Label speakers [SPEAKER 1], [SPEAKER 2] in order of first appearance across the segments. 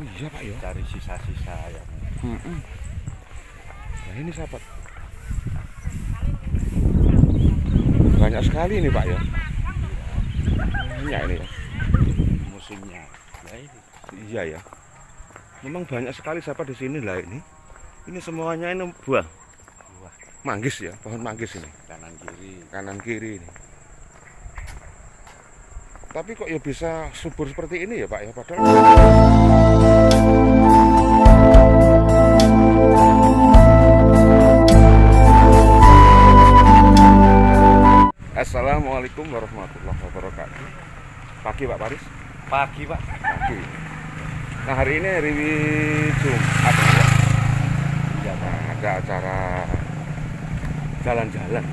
[SPEAKER 1] Oh iya Pak ya.
[SPEAKER 2] Cari sisa-sisa yang
[SPEAKER 1] Nah ini sahabat, banyak sekali ini Pak ya. Banyak ini ya.
[SPEAKER 2] musimnya. Nah ini
[SPEAKER 1] Iya ya. Memang banyak sekali sahabat di sini lah ini. Ini semuanya ini buah
[SPEAKER 2] buah
[SPEAKER 1] manggis ya, pohon manggis ini.
[SPEAKER 2] kanan kiri.
[SPEAKER 1] Kanan kiri ini. Tapi kok ya bisa subur seperti ini ya Pak ya, padahal Assalamualaikum warahmatullahi wabarakatuh. Pagi Pak Paris.
[SPEAKER 2] Pagi Pak.
[SPEAKER 1] Pagi. Nah hari ini hari Jumat ya.
[SPEAKER 2] Iya Pak.
[SPEAKER 1] Nah, ada acara jalan-jalan.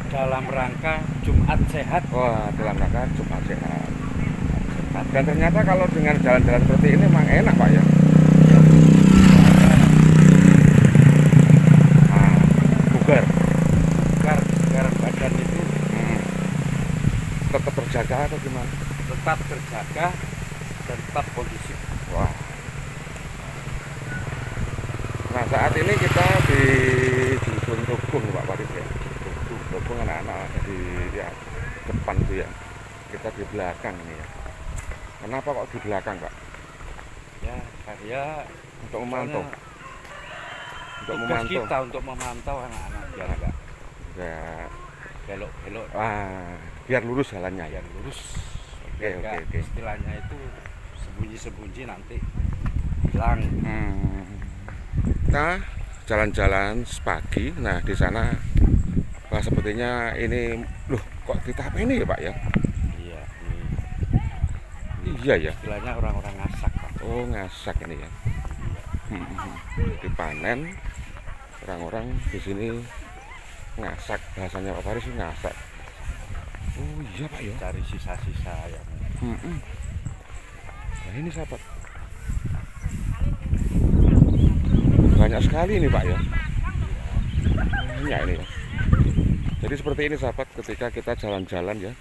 [SPEAKER 2] Dalam rangka Jumat Sehat.
[SPEAKER 1] Wah, dalam rangka Jumat Sehat. Dan ternyata kalau dengan jalan-jalan seperti ini memang enak Pak ya. Nah, bugar.
[SPEAKER 2] Segar badan itu
[SPEAKER 1] Tetap terjaga atau gimana?
[SPEAKER 2] tetap terjaga dan tetap kondisif.
[SPEAKER 1] Wah. Nah saat ini kita di dusun Tugung Pak Paris ya. Tugung anak-anak di ya, depan tuh ya. Kita di belakang ini ya. Kenapa kok di belakang Pak?
[SPEAKER 2] Ya, saya
[SPEAKER 1] Untuk memantau. Untuk
[SPEAKER 2] tugas
[SPEAKER 1] memantau.
[SPEAKER 2] kita untuk memantau anak-anak biar enggak
[SPEAKER 1] Ya.
[SPEAKER 2] belok-belok,
[SPEAKER 1] Biar lurus jalannya ya.
[SPEAKER 2] biar lurus.
[SPEAKER 1] Oke,
[SPEAKER 2] Biar
[SPEAKER 1] oke,
[SPEAKER 2] enggak
[SPEAKER 1] oke.
[SPEAKER 2] istilahnya itu sembunyi-sembunyi nanti hilang.
[SPEAKER 1] Kita jalan-jalan pagi. Nah di sana, wah sepertinya ini, loh kok kita apa ini ya Pak ya?
[SPEAKER 2] Iya,
[SPEAKER 1] Iya ya.
[SPEAKER 2] istilahnya orang-orang ngasak Pak.
[SPEAKER 1] Oh ngasak ini ya. Dipanen, orang-orang di sini ngasak, bahasanya Pak Paris ngasak. Oh iya Pak ya.
[SPEAKER 2] Cari sisa-sisa yang
[SPEAKER 1] Nah ini sahabat, banyak sekali ini Pak ya. Banyak ini ya. Jadi seperti ini sahabat, ketika kita jalan-jalan ya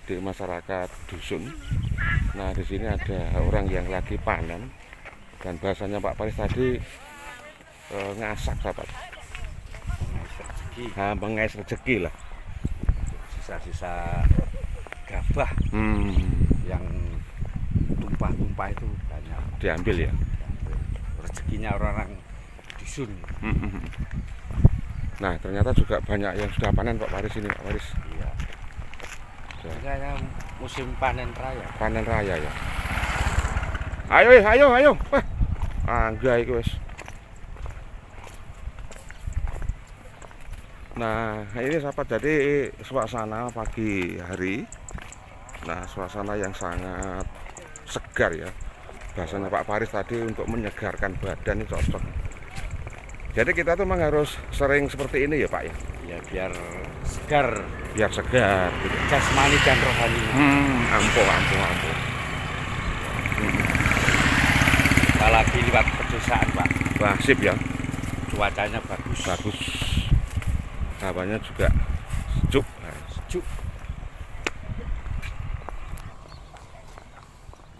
[SPEAKER 1] di masyarakat dusun. Nah di sini ada orang yang lagi panen, dan bahasanya Pak Paris tadi ngasak sahabat.
[SPEAKER 2] mengais rezeki,
[SPEAKER 1] Mengais rezeki lah.
[SPEAKER 2] sisa-sisa gabah yang tumpah-tumpah itu banyak
[SPEAKER 1] Diambil ya.
[SPEAKER 2] rezekinya orang-orang dusun.
[SPEAKER 1] Nah ternyata juga banyak yang sudah panen Pak Paris ini Pak Paris.
[SPEAKER 2] Iya. Kayaknya musim panen raya.
[SPEAKER 1] Panen raya ya. Ayo. Wah, angga iku wis. Nah, ini sahabat, jadi suasana pagi hari. Nah, suasana yang sangat segar ya. Bahasanya Pak Paris tadi untuk menyegarkan badan ini cocok. Jadi kita tuh memang harus sering seperti ini ya Pak ya.
[SPEAKER 2] Ya biar segar
[SPEAKER 1] Biar segar gitu.
[SPEAKER 2] jasmani dan rohani.
[SPEAKER 1] Ampuh.
[SPEAKER 2] Apalagi lewat pedesaan Pak.
[SPEAKER 1] Wah, sip ya.
[SPEAKER 2] Cuacanya bagus.
[SPEAKER 1] Bagus. Hawanya juga sejuk.
[SPEAKER 2] Sejuk.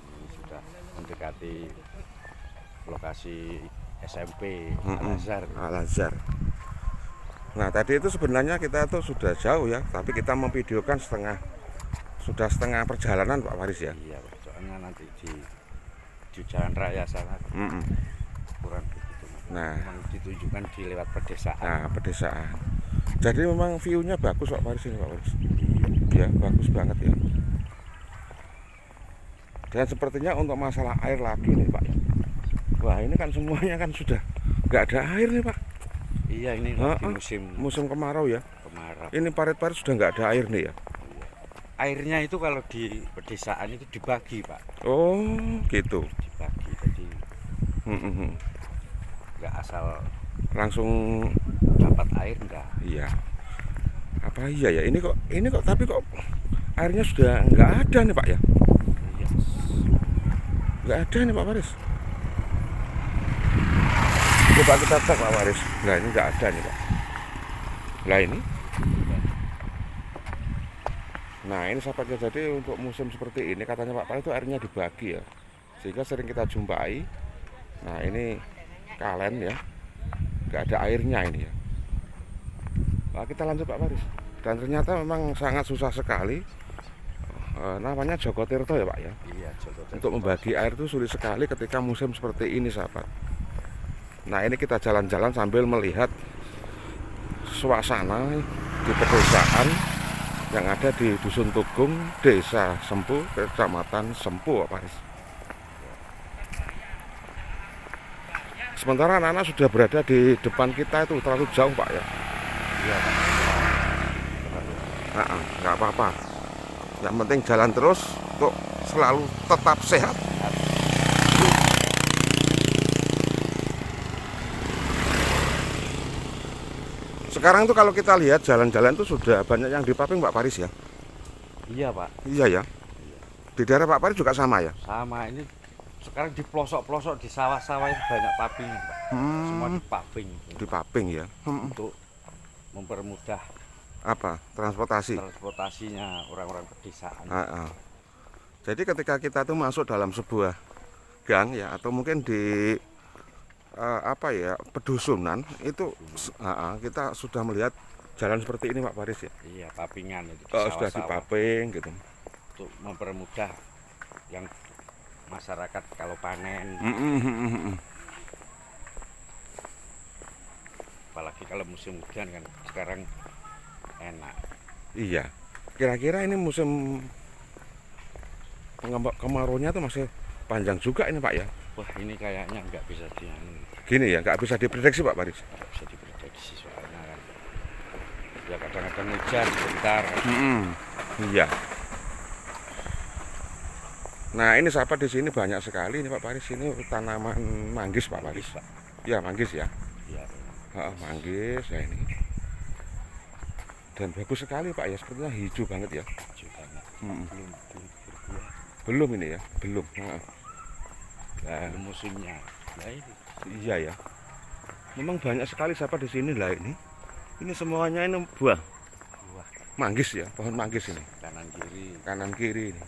[SPEAKER 2] Ini sudah mendekati lokasi SMP Al-Azhar.
[SPEAKER 1] Al-Azhar. Nah tadi itu sebenarnya kita tuh sudah jauh ya, tapi kita memvideokan sudah setengah perjalanan Pak Paris ya.
[SPEAKER 2] Iya Pak, soalnya nanti di jalan raya sana kurang begitu.
[SPEAKER 1] Nah,
[SPEAKER 2] memang ditunjukkan di lewat pedesaan.
[SPEAKER 1] pedesaan. Jadi memang view-nya bagus Pak Paris ini Pak Paris. Ya bagus banget ya. Dan sepertinya untuk masalah air lagi nih Pak. Wah ini kan semuanya kan sudah nggak ada air nih Pak.
[SPEAKER 2] Iya ini lagi
[SPEAKER 1] musim kemarau ya.
[SPEAKER 2] kemarau.
[SPEAKER 1] Ini parit-parit sudah nggak ada air nih ya.
[SPEAKER 2] Airnya itu kalau di pedesaan itu dibagi Pak.
[SPEAKER 1] Oh gitu.
[SPEAKER 2] Dibagi, jadi nggak asal
[SPEAKER 1] Langsung
[SPEAKER 2] dapat air enggak.
[SPEAKER 1] iya. Apa iya ya? Ini kok tapi kok airnya sudah nggak ada nih Pak ya?
[SPEAKER 2] Iya.
[SPEAKER 1] Nggak ada nih Pak Paris. Coba kita cek Pak Paris. Nah ini nggak ada nih Pak. Nah ini. Nah ini sahabatnya, jadi untuk musim seperti ini katanya Pak Paris itu airnya dibagi ya. Sehingga sering kita jumpai Nah ini kalen ya, nggak ada airnya ini ya. Nah, kita lanjut Pak Faris. Dan ternyata memang sangat susah sekali. Namanya Joko Tirto ya Pak ya.
[SPEAKER 2] Iya, Joko Tirto.
[SPEAKER 1] Untuk membagi air itu sulit sekali ketika musim seperti ini sahabat. Nah ini kita jalan-jalan sambil melihat suasana di pedesaan yang ada di Dusun Tugung, Desa Sempu, Kecamatan Sempu Pak Faris. Sementara anak-anak sudah berada di depan kita itu terlalu jauh Pak ya.
[SPEAKER 2] Iya, Pak.
[SPEAKER 1] Nggak apa-apa. Yang penting jalan terus untuk selalu tetap sehat. Sekarang tuh kalau kita lihat jalan-jalan tuh sudah banyak yang dipaving Pak Faris ya.
[SPEAKER 2] Iya, Pak.
[SPEAKER 1] Iya ya. Di daerah Pak Faris juga sama ya.
[SPEAKER 2] Sama ini sekarang di pelosok-pelosok di sawah-sawah itu banyak paving, Pak. Semua dipaving.
[SPEAKER 1] Dipaving ya.
[SPEAKER 2] Untuk mempermudah
[SPEAKER 1] Apa?
[SPEAKER 2] transportasinya orang-orang pedesaan.
[SPEAKER 1] Jadi ketika kita tuh masuk dalam sebuah gang ya, atau mungkin di apa ya, pedusunan itu kita sudah melihat jalan seperti ini Pak Faris ya.
[SPEAKER 2] Iya, pavingan itu.
[SPEAKER 1] Sudah dipaving gitu.
[SPEAKER 2] Untuk mempermudah yang masyarakat kalau panen. Apalagi kalau musim hujan kan sekarang enak.
[SPEAKER 1] Iya. Kira-kira ini musim kemaraunya tuh masih panjang juga ini Pak ya.
[SPEAKER 2] Wah, ini kayaknya nggak bisa
[SPEAKER 1] Gini ya, nggak bisa diprediksi Pak Faris.
[SPEAKER 2] nggak bisa diprediksi soalnya kan. Ya kadang-kadang hujan sebentar.
[SPEAKER 1] Iya. Nah ini sahabat, di sini banyak sekali ini Pak Faris, ini tanaman manggis Pak Faris. Ya manggis ya.
[SPEAKER 2] Iya.
[SPEAKER 1] Manggis ya ini. Dan bagus sekali Pak ya, sepertinya hijau banget ya. Belum ini ya, belum.
[SPEAKER 2] Belum musimnya. Nah, ini.
[SPEAKER 1] Iya ya. Memang banyak sekali sahabat di sini lah ini. Ini semuanya ini buah manggis ya, pohon manggis ini. Kanan kiri ini.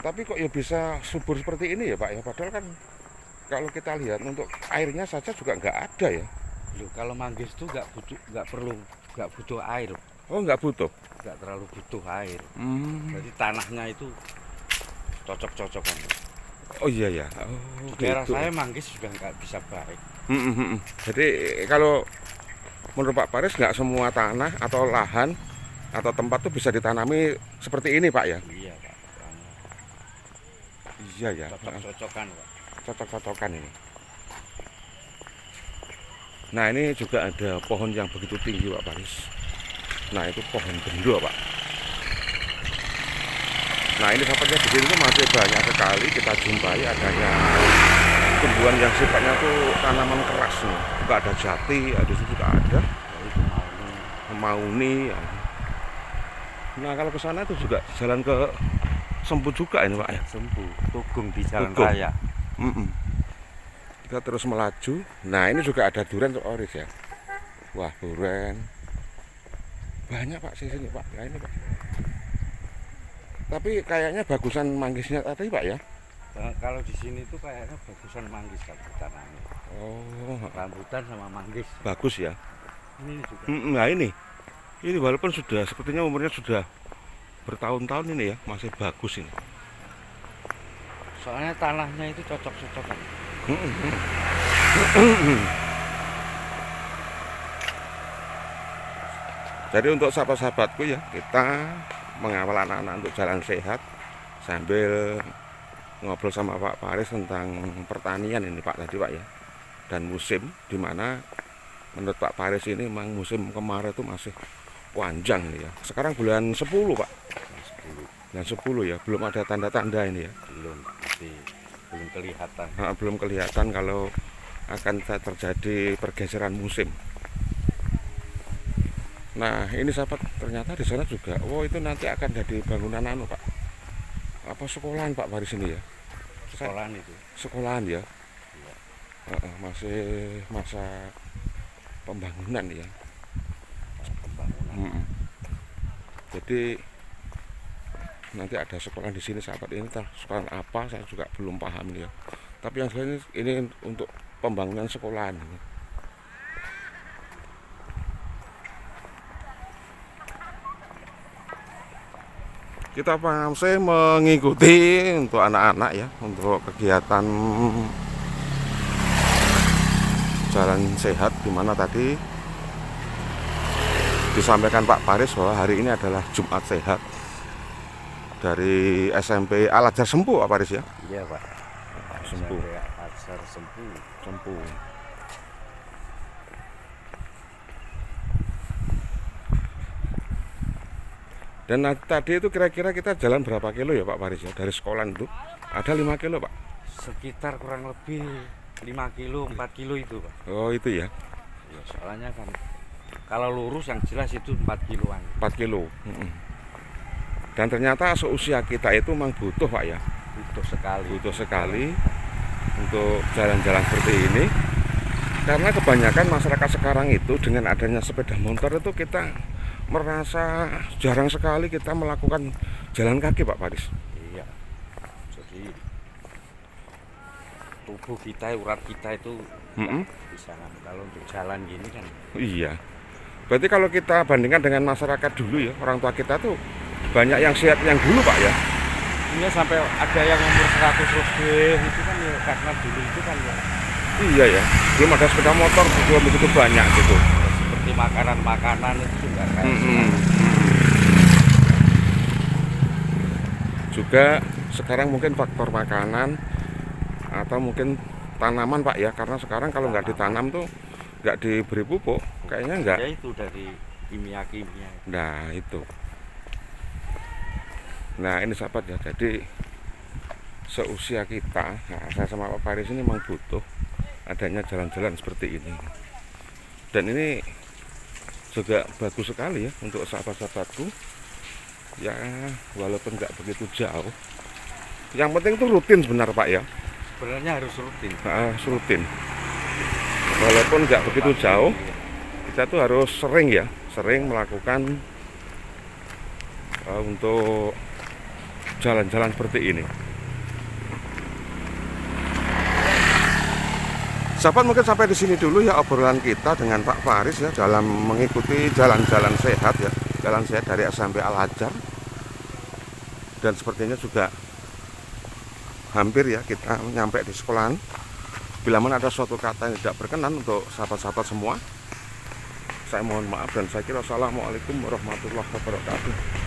[SPEAKER 1] Tapi kok ya bisa subur seperti ini ya Pak ya, padahal kan kalau kita lihat untuk airnya saja juga nggak ada ya.
[SPEAKER 2] Loh, kalau manggis itu nggak butuh air.
[SPEAKER 1] Oh nggak butuh?
[SPEAKER 2] Nggak terlalu butuh air. Jadi tanahnya itu cocok-cocokan.
[SPEAKER 1] Oh iya ya.
[SPEAKER 2] Di daerah saya manggis juga nggak bisa baik.
[SPEAKER 1] Jadi kalau menurut Pak Faris nggak semua tanah atau lahan atau tempat tuh bisa ditanami seperti ini Pak ya?
[SPEAKER 2] Iya Pak.
[SPEAKER 1] Iya ya.
[SPEAKER 2] Cocok-cocokan Pak.
[SPEAKER 1] Cocok-cocokan ini. Nah ini juga ada pohon yang begitu tinggi Pak Faris. Nah itu pohon bendo Pak. Nah ini sahabatnya di sini tuh masih banyak sekali kita jumpai adanya tumbuhan yang sifatnya tuh tanaman keras nih. Juga ada jati, di situ juga ada. Mauni. Ya. Nah kalau ke sana itu juga jalan ke Sempu juga ini Pak ya.
[SPEAKER 2] Sempu, Tugung di jalan raya.
[SPEAKER 1] Kita terus melaju. Nah ini juga ada durian Pak Faris ya. Wah durian banyak Pak sini Pak. Nah ini Pak. Tapi kayaknya bagusan manggisnya tadi Pak ya.
[SPEAKER 2] Nah, kalau di sini tuh kayaknya bagusan manggis kalau tanahnya.
[SPEAKER 1] Oh,
[SPEAKER 2] rambutan sama manggis.
[SPEAKER 1] Bagus ya.
[SPEAKER 2] Ini juga.
[SPEAKER 1] Nah ini walaupun sudah sepertinya umurnya sudah bertahun-tahun ini ya, masih bagus ini.
[SPEAKER 2] Soalnya tanahnya itu cocok-cocokan.
[SPEAKER 1] Jadi untuk sahabat-sahabatku ya, kita mengawal anak-anak untuk jalan sehat sambil ngobrol sama Pak Faris tentang pertanian ini Pak tadi Pak ya. Dan musim dimana menurut Pak Faris ini memang musim kemarau itu masih panjang ini ya. Sekarang bulan 10 Pak. Bulan 10 ya, belum ada tanda-tanda ini ya.
[SPEAKER 2] Belum kelihatan.
[SPEAKER 1] Belum kelihatan kalau akan terjadi pergeseran musim. Nah ini sahabat, ternyata di sana juga, itu nanti akan jadi bangunan Pak. Apa sekolahan Pak Faris ini ya?
[SPEAKER 2] Sekolahan itu.
[SPEAKER 1] Sekolahan ya. Masih masa pembangunan ya. Jadi nanti ada sekolah di sini sahabat, ini sekolah apa saya juga belum paham ya. Tapi yang ini untuk pembangunan sekolahan. Kita masih mengikuti untuk anak-anak ya, untuk kegiatan jalan sehat, di mana tadi disampaikan Pak Paris bahwa hari ini adalah Jumat Sehat dari SMP Al Azhar Sempu, Pak Paris ya.
[SPEAKER 2] Iya Pak.
[SPEAKER 1] Sempu.
[SPEAKER 2] Azhar Sempu.
[SPEAKER 1] Sempu. Dan tadi itu kira-kira kita jalan berapa kilo ya Pak Paris ya, dari sekolah itu? Ada 5 kilo Pak?
[SPEAKER 2] Sekitar kurang lebih 5 kilo, 4 kilo itu Pak.
[SPEAKER 1] Oh itu ya?
[SPEAKER 2] Ya, soalnya kan kalau lurus yang jelas itu 4 kiloan.
[SPEAKER 1] 4 kilo. Dan ternyata seusia kita itu memang butuh Pak ya?
[SPEAKER 2] Butuh sekali.
[SPEAKER 1] Butuh sekali untuk jalan-jalan seperti ini. Karena kebanyakan masyarakat sekarang itu dengan adanya sepeda motor itu kita merasa jarang sekali kita melakukan jalan kaki Pak Paris.
[SPEAKER 2] Iya. Jadi tubuh kita, urat kita itu bisa kan. Kalau untuk jalan gini kan.
[SPEAKER 1] Iya. Berarti kalau kita bandingkan dengan masyarakat dulu ya, orang tua kita tuh banyak yang sehat yang dulu Pak ya.
[SPEAKER 2] Iya, sampai ada yang umur 100 lebih itu kan ya, karena dulu itu kan ya.
[SPEAKER 1] Iya ya. Belum ada sepeda motor belum begitu banyak gitu.
[SPEAKER 2] Seperti makanan-makanan itu juga kayak
[SPEAKER 1] juga sekarang mungkin faktor makanan atau mungkin tanaman Pak ya, karena sekarang kalau nggak ditanam tuh nggak diberi pupuk kayaknya nggak.
[SPEAKER 2] Ya itu dari kimia-kimia.
[SPEAKER 1] Nah itu. Nah ini sahabat ya, jadi seusia kita, nah, saya sama Pak Paris ini memang butuh adanya jalan-jalan seperti ini. Dan ini juga bagus sekali ya untuk sahabat-sahabatku ya, walaupun nggak begitu jauh, yang penting itu rutin sebenarnya Pak ya.
[SPEAKER 2] Sebenarnya harus rutin.
[SPEAKER 1] Rutin walaupun nggak begitu jauh, kita tuh harus sering ya, sering melakukan untuk jalan-jalan seperti ini. Sahabat, mungkin sampai di sini dulu ya obrolan kita dengan Pak Paris ya dalam mengikuti jalan-jalan sehat ya, jalan sehat dari SMP Al Azhar. Dan sepertinya juga hampir ya kita nyampe di sekolahan. Bila mana ada suatu kata yang tidak berkenan untuk sahabat-sahabat semua, saya mohon maaf dan saya kira assalamualaikum warahmatullahi wabarakatuh.